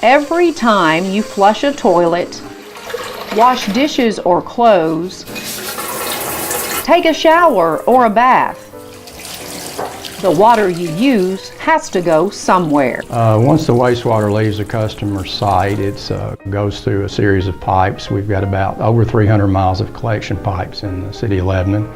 Every time you flush a toilet, wash dishes or clothes, take a shower or a bath, the water you use has to go somewhere. Once the wastewater leaves the customer's site, it goes through a series of pipes. We've got about over 300 miles of collection pipes in the city of Lebanon.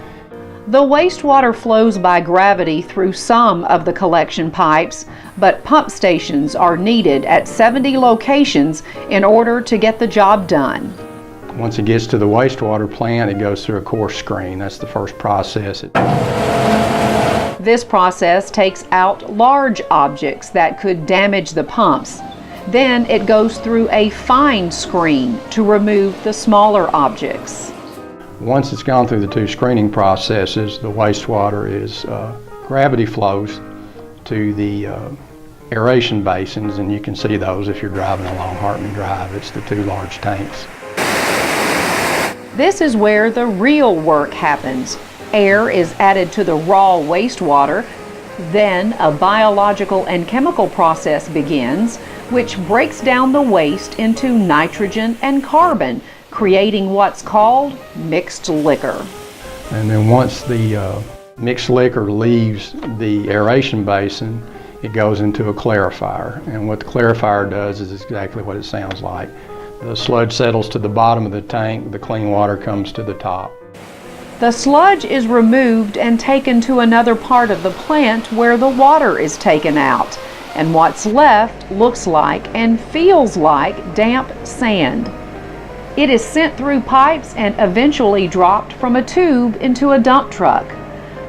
The wastewater flows by gravity through some of the collection pipes, but pump stations are needed at 70 locations in order to get the job done. Once it gets to the wastewater plant, it goes through a core screen. That's the first process. This process takes out large objects that could damage the pumps. Then it goes through a fine screen to remove the smaller objects. Once it's gone through the two screening processes, the wastewater is gravity flows to the aeration basins, and you can see those if you're driving along Hartman Drive. It's the two large tanks. This is where the real work happens. Air is added to the raw wastewater. Then a biological and chemical process begins, which breaks down the waste into nitrogen and carbon, creating what's called mixed liquor. And then once the mixed liquor leaves the aeration basin, it goes into a clarifier. And what the clarifier does is exactly what it sounds like. The sludge settles to the bottom of the tank, the clean water comes to the top. The sludge is removed and taken to another part of the plant where the water is taken out, and what's left looks like and feels like damp sand. It is sent through pipes and eventually dropped from a tube into a dump truck.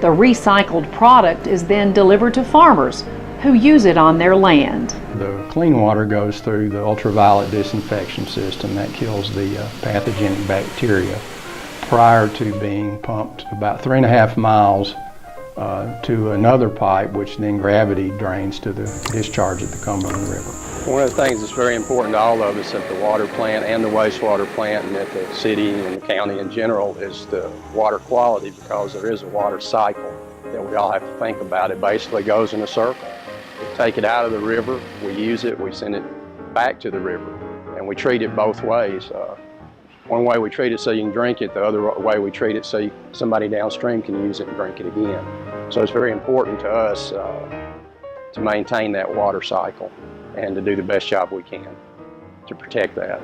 The recycled product is then delivered to farmers who use it on their land. The clean water goes through the ultraviolet disinfection system that kills the pathogenic bacteria prior to being pumped about 3.5 miles to another pipe, which then gravity drains to the discharge at the Cumberland River. One of the things that's very important to all of us at the water plant and the wastewater plant and at the city and the county in general is the water quality, because there is a water cycle that we all have to think about. It basically goes in a circle. We take it out of the river, we use it, we send it back to the river, and we treat it both ways. One way we treat it so you can drink it, the other way we treat it so somebody downstream can use it and drink it again. So it's very important to us to maintain that water cycle and to do the best job we can to protect that.